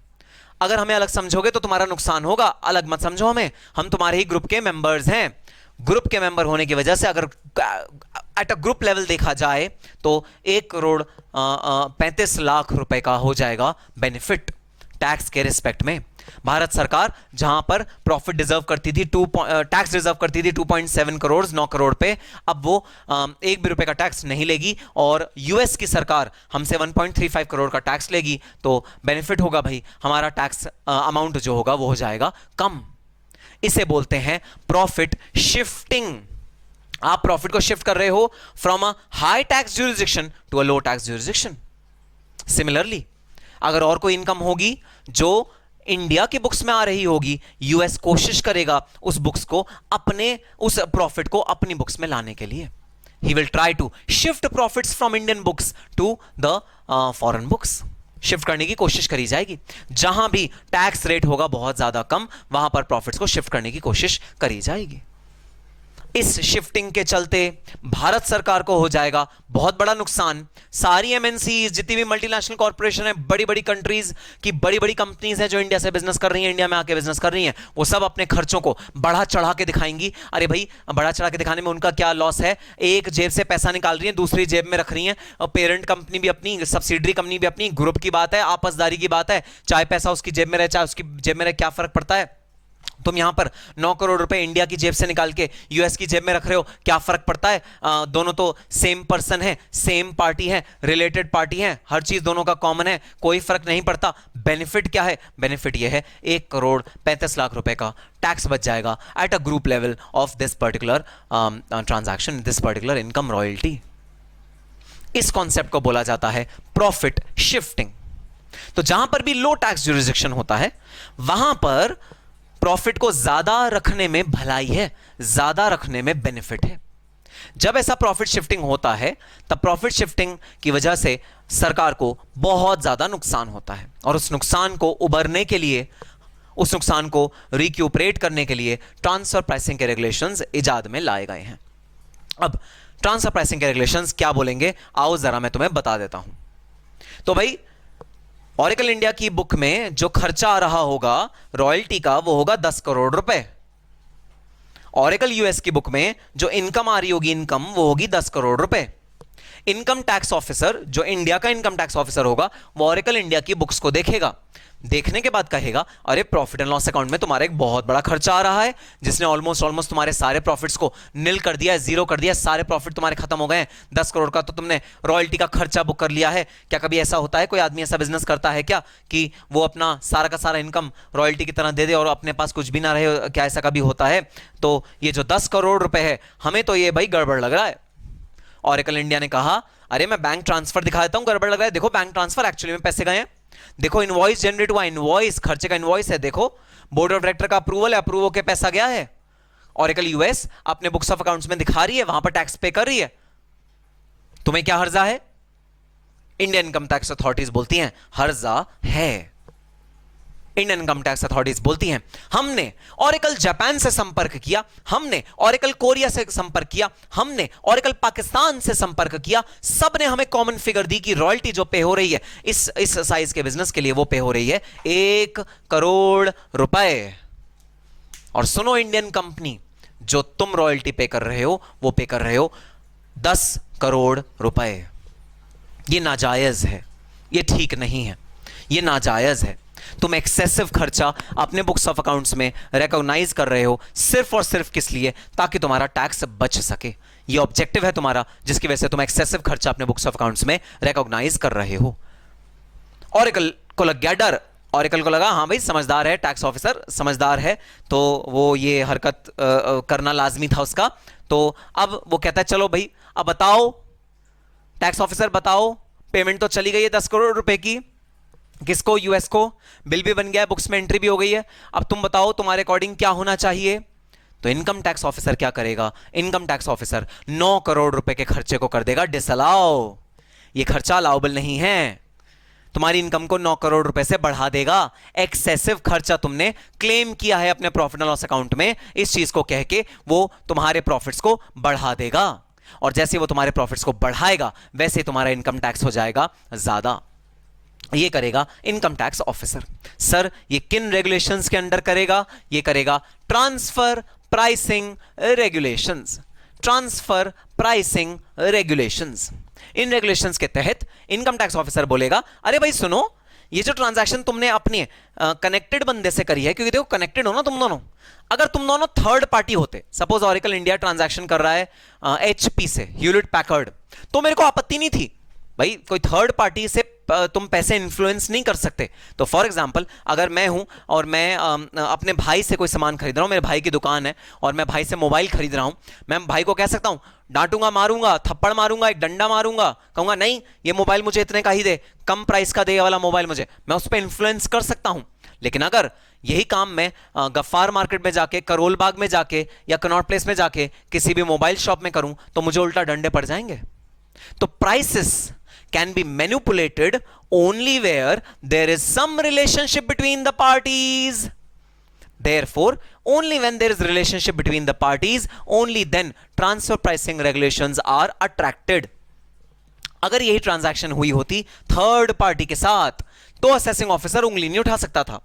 अगर हमें अलग समझोगे तो तुम्हारा नुकसान होगा, अलग मत समझो हमें, हम तुम्हारे ही ग्रुप के मेंबर्स हैं। ग्रुप के मेंबर होने की वजह से अगर एट अ ग्रुप लेवल देखा जाए तो 1,35,00,000 रुपए का हो जाएगा बेनिफिट टैक्स के रिस्पेक्ट में। भारत सरकार जहां पर प्रॉफिट डिजर्व करती थी, टैक्स डिजर्व करती थी 2.7 करोड़ 9 करोड़ पे, अब वो 1 भी रुपए का टैक्स नहीं लेगी और यूएस की सरकार हमसे 1.35 करोड़ का टैक्स लेगी। तो बेनिफिट होगा भाई, हमारा टैक्स अमाउंट जो होगा वो हो जाएगा कम। इसे बोलते हैं प्रॉफिट शिफ्टिंग। आप प्रॉफिट को शिफ्ट कर रहे हो from a high tax jurisdiction to a low tax jurisdiction. Similarly अगर और कोई इनकम होगी जो इंडिया की बुक्स में आ रही होगी, यूएस कोशिश करेगा उस बुक्स को उस प्रॉफिट को अपनी बुक्स में लाने के लिए। He will try to shift profits from Indian books to the foreign books. Shift करने की कोशिश करी जाएगी, जहां भी टैक्स रेट होगा बहुत ज्यादा कम वहां पर प्रॉफिट्स को शिफ्ट करने की कोशिश करी जाएगी। इस शिफ्टिंग के चलते भारत सरकार को हो जाएगा बहुत बड़ा नुकसान। सारी एमएनसी, जितनी भी मल्टीनेशनल कॉर्पोरेशन है, बड़ी बड़ी कंट्रीज की बड़ी बड़ी कंपनीज हैं जो इंडिया से बिजनेस कर रही हैं, इंडिया में आके बिजनेस कर रही हैं, वो सब अपने खर्चों को बढ़ा चढ़ा के दिखाएंगी। अरे भाई, बढ़ा चढ़ा के दिखाने में उनका क्या लॉस है? एक जेब से पैसा निकाल रही है, दूसरी जेब में रख रही है, और पेरेंट कंपनी भी अपनी, सब्सिडरी कंपनी भी अपनी, ग्रुप की बात है, आपसदारी की बात है, चाहे पैसा उसकी जेब में रहे चाहे उसकी जेब में रहे, क्या फर्क पड़ता है? तुम यहां पर 9 करोड़ रुपए इंडिया की जेब से निकाल के यूएस की जेब में रख रहे हो, क्या फर्क पड़ता है? दोनों तो सेम पर्सन है, सेम पार्टी है, रिलेटेड पार्टी है, हर चीज दोनों का कॉमन है, कोई फर्क नहीं पड़ता। बेनिफिट क्या है? बेनिफिट यह है 1,35,00,000 रुपए का टैक्स बच जाएगा at a group level of this particular transaction, this particular income royalty. इस कॉन्सेप्ट को बोला जाता है प्रॉफिट शिफ्टिंग। तो जहां पर भी लो टैक्स ज्यूरिसडिक्शन होता है वहां पर प्रॉफिट को ज्यादा रखने में भलाई है, ज्यादा रखने में बेनिफिट है। जब ऐसा प्रॉफिट शिफ्टिंग होता है तब प्रॉफिट शिफ्टिंग की वजह से सरकार को बहुत ज्यादा नुकसान होता है, और उस नुकसान को उबरने के लिए, उस नुकसान को रिक्यूपरेट करने के लिए ट्रांसफर प्राइसिंग के रेगुलेशंस इजाद में लाए गए हैं। अब ट्रांसफर प्राइसिंग के रेगुलेशंस क्या बोलेंगे, आओ जरा मैं तुम्हें बता देता हूं। तो भाई, ऑरेकल इंडिया की बुक में जो खर्चा आ रहा होगा रॉयल्टी का वो होगा 10 करोड़ रुपए। ऑरेकल यूएस की बुक में जो इनकम आ रही होगी, इनकम वो होगी 10 करोड़ रुपए। इनकम टैक्स ऑफिसर, जो इंडिया का इनकम टैक्स ऑफिसर होगा, वो ऑरेकल इंडिया की बुक्स को देखेगा। देखने के बाद कहेगा, अरे प्रॉफिट एंड लॉस अकाउंट में तुम्हारा एक बहुत बड़ा खर्चा आ रहा है जिसने ऑलमोस्ट तुम्हारे सारे प्रॉफिट्स को नील कर दिया है, जीरो कर दिया है, सारे प्रॉफिट तुम्हारे खत्म हो गए हैं। 10 करोड़ का तो तुमने रॉयल्टी का खर्चा बुक कर लिया है। क्या कभी ऐसा होता है, कोई आदमी ऐसा बिजनेस करता है क्या कि वो अपना सारा का सारा इनकम रॉयल्टी की तरह दे दे और अपने पास कुछ भी ना रहे? क्या ऐसा कभी होता है? तो ये जो 10 करोड़ रुपए है, हमें तो ये भाई गड़बड़ लग रहा है। ऑरेकल इंडिया ने कहा, अरे मैं बैंक ट्रांसफर दिखा देता हूं, गड़बड़ लग रहा है। देखो बैंक ट्रांसफर एक्चुअली में पैसे गए हैं, देखो इनवॉइस जनरेट हुआ, इनवॉइस खर्चे का इनवॉइस है, देखो बोर्ड ऑफ डायरेक्टर का अप्रूवल है, अप्रूव होकर पैसा गया है। ऑरेकल यूएस अपने बुक्स ऑफ अकाउंट्स में दिखा रही है, वहां पर टैक्स पे कर रही है। तुम्हें क्या हर्जा है? इंडियन इनकम टैक्स अथॉरिटीज बोलती हैं हर्जा है। इंडियन इनकम टैक्स अथॉरिटीज बोलती हैं हमने ऑरेकल जापान से संपर्क किया, हमने ऑरेकल कोरिया से संपर्क किया, हमने ऑरेकल पाकिस्तान से संपर्क किया, सब ने हमें कॉमन फिगर दी कि रॉयल्टी जो पे हो रही है इस साइज के बिजनेस के लिए वो पे हो रही है 1 करोड़ रुपए। और सुनो इंडियन कंपनी, जो तुम रॉयल्टी पे कर रहे हो वो पे कर रहे हो 10 करोड़ रुपए। ये नाजायज है, ये ठीक नहीं है, ये नाजायज है। तुम एक्सेसिव खर्चा अपने बुक्स ऑफ अकाउंट्स में रिकॉग्नाइज कर रहे हो सिर्फ और सिर्फ किस लिए? ताकि तुम्हारा टैक्स बच सके। ये ऑब्जेक्टिव है तुम्हारा, जिसकी वजह से तुम एक्सेसिव खर्चा अपने बुक्स ऑफ अकाउंट्स में रिकॉग्नाइज कर रहे हो। ऑरेकल को लग गया डर, ऑरेकल को लगा हाँ भाई समझदार है, टैक्स ऑफिसर समझदार है, तो वो ये हरकत करना लाजमी था उसका। तो अब वो कहता है चलो भाई अब बताओ टैक्स ऑफिसर, बताओ पेमेंट तो चली गई है 10 करोड़ रुपए की, किसको? यूएस को। बिल भी बन गया है, बुक्स में एंट्री भी हो गई है, अब तुम बताओ तुम्हारे अकॉर्डिंग क्या होना चाहिए? तो इनकम टैक्स ऑफिसर क्या करेगा? इनकम टैक्स ऑफिसर 9 करोड़ रुपए के खर्चे को कर देगा डिसअलाउ। ये खर्चा अलाउबल नहीं है, तुम्हारी इनकम को 9 करोड़ रुपए से बढ़ा देगा। एक्सेसिव खर्चा तुमने क्लेम किया है अपने प्रॉफिट एंड लॉस अकाउंट में, इस चीज को कह के वो तुम्हारे प्रॉफिट्स को बढ़ा देगा, और जैसे वो तुम्हारे प्रॉफिट्स को बढ़ाएगा वैसे तुम्हारा इनकम टैक्स हो जाएगा ज्यादा। ये करेगा इनकम टैक्स ऑफिसर। सर ये किन रेगुलेशंस के अंडर करेगा? ये करेगा transfer pricing regulations. Transfer pricing regulations, इन रेगुलेशंस के तहत इनकम टैक्स ऑफिसर बोलेगा, अरे भाई सुनो, ये जो ट्रांजैक्शन तुमने अपने कनेक्टेड बंदे से करी है, क्योंकि देखो कनेक्टेड हो ना तुम दोनों, अगर तुम दोनों थर्ड पार्टी होते, सपोज ऑरेकल इंडिया ट्रांजैक्शन कर रहा है एचपी से, ह्यूलेट पैकर्ड, तो मेरे को आपत्ति नहीं थी भाई, कोई थर्ड पार्टी से तुम पैसे इन्फ्लुएंस नहीं कर सकते। तो फॉर एग्जांपल अगर मैं हूं और मैं अपने भाई से कोई सामान खरीद रहा हूं, मेरे भाई की दुकान है और मैं भाई से मोबाइल खरीद रहा हूं, मैं भाई को कह सकता हूं, डांटूंगा, मारूंगा, थप्पड़ मारूंगा, एक डंडा मारूंगा, कहूंगा नहीं ये मोबाइल मुझे इतने का ही दे, कम प्राइस का दे ये वाला मोबाइल मुझे, मैं उस पर इन्फ्लुएंस कर सकता हूं। लेकिन अगर यही काम मैं गफ्फार मार्केट में जाके, करोल बाग में जाके या कनॉट प्लेस में जाके किसी भी मोबाइल शॉप में करूं तो मुझे उल्टा डंडे पड़ जाएंगे। तो prices can be manipulated only where there is some relationship between the parties. Therefore, only when there is relationship between the parties, only then transfer pricing regulations are attracted. अगर यही ट्रांजैक्शन हुई होती थर्ड पार्टी के साथ तो असेसिंग ऑफिसर उंगली नहीं उठा सकता था।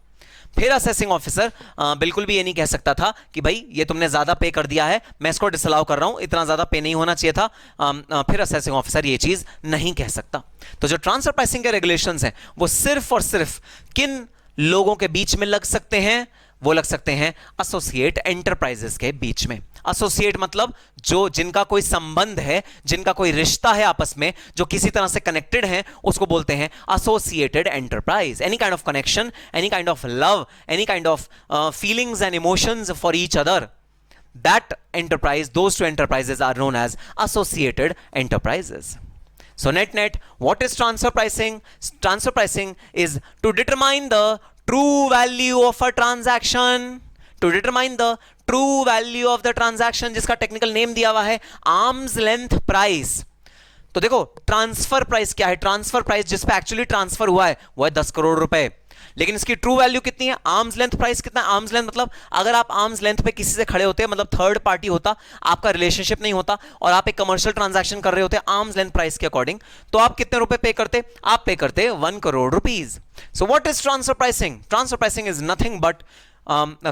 फिर असेसिंग ऑफिसर बिल्कुल भी ये नहीं कह सकता था कि भाई ये तुमने ज्यादा पे कर दिया है, मैं इसको डिसअलाउ कर रहा हूं, इतना ज्यादा पे नहीं होना चाहिए था। फिर असेसिंग ऑफिसर ये चीज नहीं कह सकता। तो जो ट्रांसफर प्राइसिंग के रेगुलेशंस हैं वो सिर्फ और सिर्फ किन लोगों के बीच में लग सकते हैं? वो लग सकते हैं एसोसिएट एंटरप्राइजेस के बीच में। एसोसिएट मतलब जो जिनका कोई संबंध है, जिनका कोई रिश्ता है आपस में, जो किसी तरह से कनेक्टेड हैं, उसको बोलते हैं associated enterprise. Any kind of connection, any kind of love, any kind of feelings and emotions for each other, that enterprise, those two enterprises are known as associated enterprises. So net, what is transfer pricing? Transfer pricing is to determine the true value of a transaction, to determine the true value of the transaction, जिसका टेक्निकल नेम दिया हुआ है आर्म्स लेंथ प्राइस। तो देखो ट्रांसफर प्राइस क्या है? ट्रांसफर प्राइस जिस पे एक्चुअली ट्रांसफर हुआ है वो है 10 करोड़ रुपए, लेकिन इसकी ट्रू वैल्यू कितनी है? आर्म्स लेंथ प्राइस कितना है? आर्म्स लेंथ मतलब अगर आप आर्म्स लेंथ पे किसी से खड़े होते हैं, मतलब थर्ड पार्टी होता, आपका रिलेशनशिप नहीं होता और आप एक कमर्शियल ट्रांजैक्शन कर रहे होते आर्म्स लेंथ प्राइस के अकॉर्डिंग, तो आप कितने रुपए पे करते? आप पे करते 1 crore rupees. So what is transfer pricing? Transfer pricing is nothing but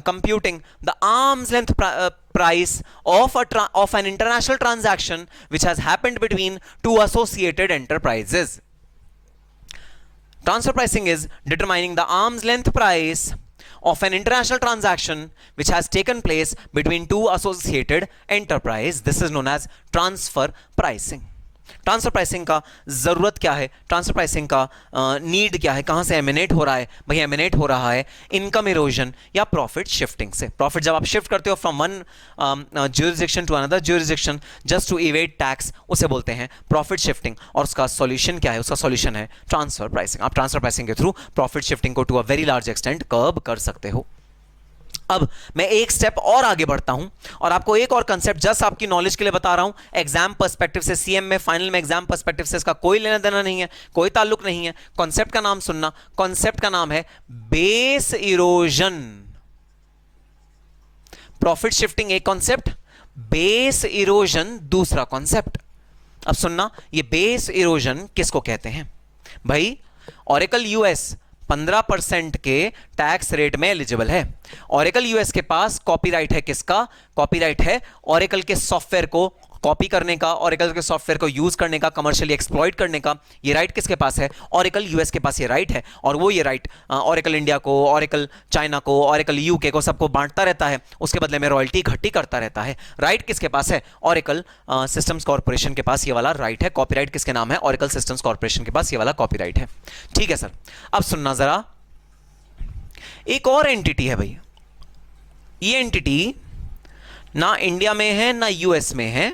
computing the arm's length price of an international transaction which has happened between two associated enterprises. Transfer pricing is determining the arm's length price of an international transaction which has taken place between two associated enterprises. This is known as transfer pricing. Transfer pricing का जरूरत क्या है? ट्रांसफर प्राइसिंग का नीड क्या है? कहां से एमिनेट हो रहा है? भाई एमिनेट हो रहा है इनकम इरोजन या प्रॉफिट शिफ्टिंग से। प्रॉफिट जब आप शिफ्ट करते हो from one jurisdiction to another jurisdiction just to evade tax, उसे बोलते हैं प्रॉफिट शिफ्टिंग। और उसका सॉल्यूशन क्या है? उसका सॉल्यूशन है ट्रांसफर प्राइसिंग। आप ट्रांसफर प्राइसिंग के थ्रू प्रॉफिट शिफ्टिंग को to a very large extent curb कर सकते हो। अब मैं एक स्टेप और आगे बढ़ता हूं और आपको एक और कंसेप्ट जस्ट आपकी नॉलेज के लिए बता रहा हूं। एग्जाम पर्सपेक्टिव से, सीएम में, फाइनल में एग्जाम पर्सपेक्टिव से इसका कोई लेना देना नहीं है, कोई ताल्लुक नहीं है। कॉन्सेप्ट का नाम सुनना, कॉन्सेप्ट का नाम है बेस इरोजन। प्रॉफिट शिफ्टिंग एक कॉन्सेप्ट, बेस इरोजन दूसरा कॉन्सेप्ट। अब सुनना, ये बेस इरोजन किसको कहते हैं? भाई ऑरेकल यूएस 15% के टैक्स रेट में एलिजिबल है। ऑरेकल यूएस के पास कॉपीराइट है किसका? कॉपीराइट है ऑरेकल के सॉफ्टवेयर को कॉपी करने का, ऑरेकल के सॉफ्टवेयर को यूज करने का, कमर्शियली एक्सप्लॉइट करने का। ये राइट किसके पास है? ऑरेकल यूएस के पास ये राइट है। और वो ये राइट ऑरेकल इंडिया को, ऑरेकल चाइना को, ऑरेकल यूके को, सबको बांटता रहता है, उसके बदले में रॉयल्टी इकट्ठी करता रहता है। राइट किसके पास है? ऑरेकल सिस्टम्स कॉर्पोरेशन के पास ये वाला राइट है। कॉपीराइट किसके नाम है? ऑरेकल सिस्टम्स कॉर्पोरेशन के पास ये वाला कॉपीराइट है। ठीक है सर। अब सुनना जरा, एक और एंटिटी है भाई, ये एंटिटी ना इंडिया में है ना यूएस में है,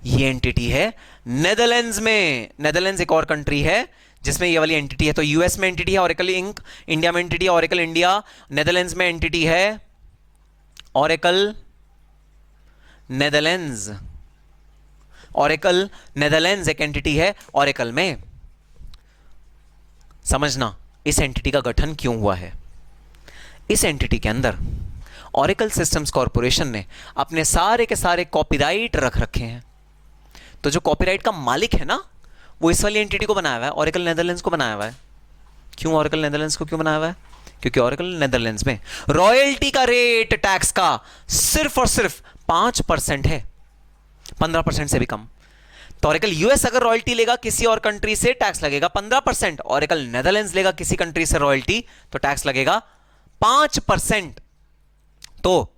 ये एंटिटी है नेदरलैंड्स में। नेदरलैंड्स एक और कंट्री है जिसमें ये वाली एंटिटी है। तो यूएस में एंटिटी है ऑरेकल इंक, इंडिया में एंटिटी है ऑरेकल इंडिया, नेदरलैंड्स में एंटिटी है ऑरेकल नेदरलैंड्स। ऑरेकल नेदरलैंड्स एक एंटिटी है ऑरेकल में। समझना इस एंटिटी का गठन क्यों हुआ है। इस एंटिटी के अंदर ऑरेकल सिस्टम्स कॉरपोरेशन ने अपने सारे के सारे कॉपीराइट रख रखे हैं। तो जो कॉपीराइट का मालिक है ना, वो इस वाली एंटिटी को बनाया हुआ है, ऑरेकल नेदरलैंड्स को बनाया हुआ है। क्यों ऑरेकल नेदरलैंड्स को क्यों बनाया हुआ है? क्योंकि ऑरेकल नेदरलैंड्स में रॉयल्टी का रेट टैक्स का सिर्फ और सिर्फ 5% है, 15% से भी कम। तो ऑरेकल यूएस अगर रॉयल्टी लेगा किसी और कंट्री से, टैक्स लगेगा 15%। ऑरेकल नेदरलैंड्स लेगा किसी कंट्री से रॉयल्टी, तो टैक्स लगेगा 5%। तो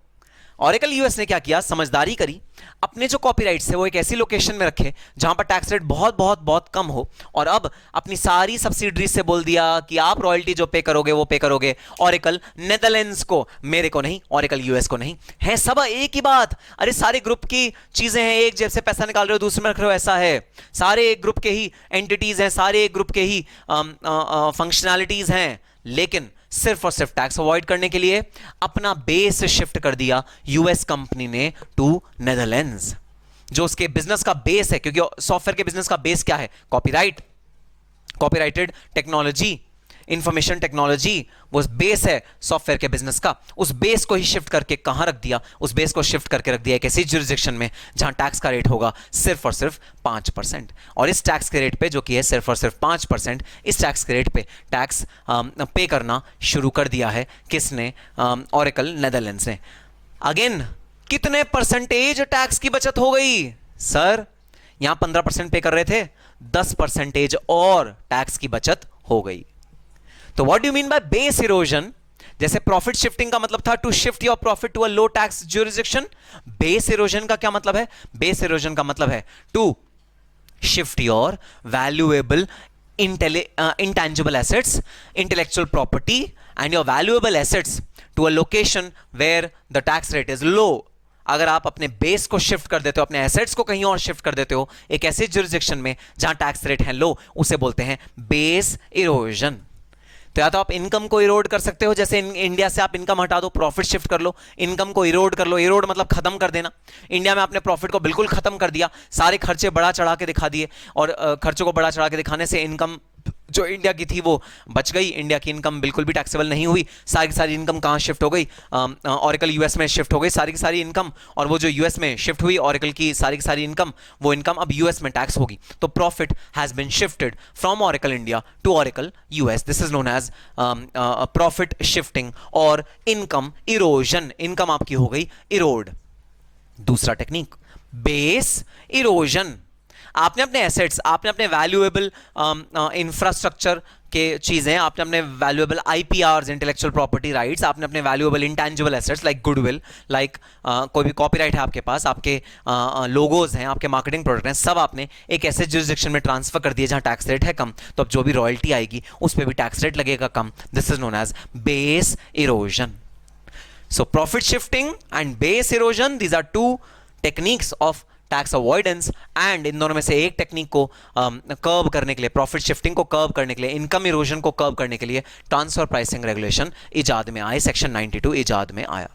ऑरेकल यूएस ने क्या किया, समझदारी करी, अपने जो कॉपीराइट्स है वो एक ऐसी लोकेशन में रखे जहां पर टैक्स रेट बहुत बहुत बहुत कम हो, और अब अपनी सारी सब्सिडरी से बोल दिया कि आप रॉयल्टी जो पे करोगे वो पे करोगे ऑरेकल नेदरलैंड्स को, मेरे को नहीं, ऑरेकल यूएस को नहीं। है सब एक ही बात। अरे सारे ग्रुप की चीजें हैं, एक जेब से पैसा निकाल रहे हो दूसरे में रख रहे हो, ऐसा है। सारे एक ग्रुप के ही एंटिटीज हैं, सारे एक ग्रुप के ही फंक्शनैलिटीज हैं, लेकिन सिर्फ और सिर्फ टैक्स अवॉइड करने के लिए अपना बेस शिफ्ट कर दिया यूएस कंपनी ने टू नेदरलैंड्स। जो उसके बिजनेस का बेस है, क्योंकि सॉफ्टवेयर के बिजनेस का बेस क्या है, copyright, copyrighted technology, information technology, वो बेस है सॉफ्टवेयर के बिजनेस का। उस बेस को ही शिफ्ट करके कहां रख दिया, उस बेस को शिफ्ट करके रख दिया एक ऐसी जुरिसडिक्शन में जहां टैक्स का रेट होगा सिर्फ और सिर्फ 5%। और इस टैक्स के रेट पे, जो कि है सिर्फ और सिर्फ 5%, इस टैक्स के रेट पे टैक्स पे करना शुरू कर दिया है किसने, ऑरेकल नेदरलैंड्स ने। अगेन कितने परसेंटेज टैक्स की बचत हो गई सर? यहां 15% पे कर रहे थे, 10% और टैक्स की बचत हो गई। तो what do you mean by base erosion? जैसे प्रॉफिट शिफ्टिंग का मतलब था to shift your profit to a low tax jurisdiction, base erosion का क्या मतलब है? बेस इरोजन का मतलब है to shift your valuable intangible assets, intellectual property and your valuable assets to a location where the tax rate is low. अगर आप अपने बेस को शिफ्ट कर देते हो, अपने एसेट्स को कहीं और शिफ्ट कर देते हो एक ऐसे जुरिसडिक्शन में जहां टैक्स रेट है लो, उसे बोलते हैं बेस इरोजन। तो या तो आप इनकम को इरोड कर सकते हो, जैसे इंडिया से आप इनकम हटा दो, प्रॉफिट शिफ्ट कर लो, इनकम को इरोड कर लो। इरोड मतलब खत्म कर देना। इंडिया में आपने प्रॉफिट को बिल्कुल खत्म कर दिया, सारे खर्चे बढ़ा चढ़ा के दिखा दिए, और खर्चों को बढ़ा चढ़ा के दिखाने से इनकम जो इंडिया की थी वो बच गई, इंडिया की इनकम बिल्कुल भी टैक्सेबल नहीं हुई। सारी की सारी इनकम कहाँ शिफ्ट हो गई? ऑरेकल यूएस में शिफ्ट हो गई सारी की सारी इनकम, और वो जो यूएस में शिफ्ट हुई ऑरेकल की सारी की सारी इनकम, वो इनकम अब यूएस में टैक्स होगी। तो profit has been shifted from Oracle India to Oracle US. This is known as profit shifting और इनकम इरोजन। इनकम आपकी हो गई इरोड। दूसरा टेक्निक बेस इरोजन। आपने अपने एसेट्स, आपने अपने वैल्यूएबल इंफ्रास्ट्रक्चर के चीजें, आपने अपने वैल्यूएबल आईपीआरस, इंटेलेक्चुअल प्रॉपर्टी राइट्स, आपने अपने valuable intangible assets like goodwill, like कोई भी कॉपीराइट है आपके पास, आपके लोगोज हैं, आपके मार्केटिंग प्रोडक्ट हैं, सब आपने एक ऐसे जुरिसडिक्शन में ट्रांसफर कर दिए जहां टैक्स रेट है कम, तो अब जो भी रॉयल्टी आएगी उस पर भी टैक्स रेट लगेगा कम। This is known as base erosion. So profit shifting and base erosion, these are two techniques of tax avoidance. And इन दोनों में से एक टेक्निक को कर्व करने के लिए, प्रॉफिट शिफ्टिंग को कर्व करने के लिए, इनकम इरोजन को कर्व करने के लिए ट्रांसफर प्राइसिंग रेगुलेशन इजाद में आए, सेक्शन 92 इजाद में आया।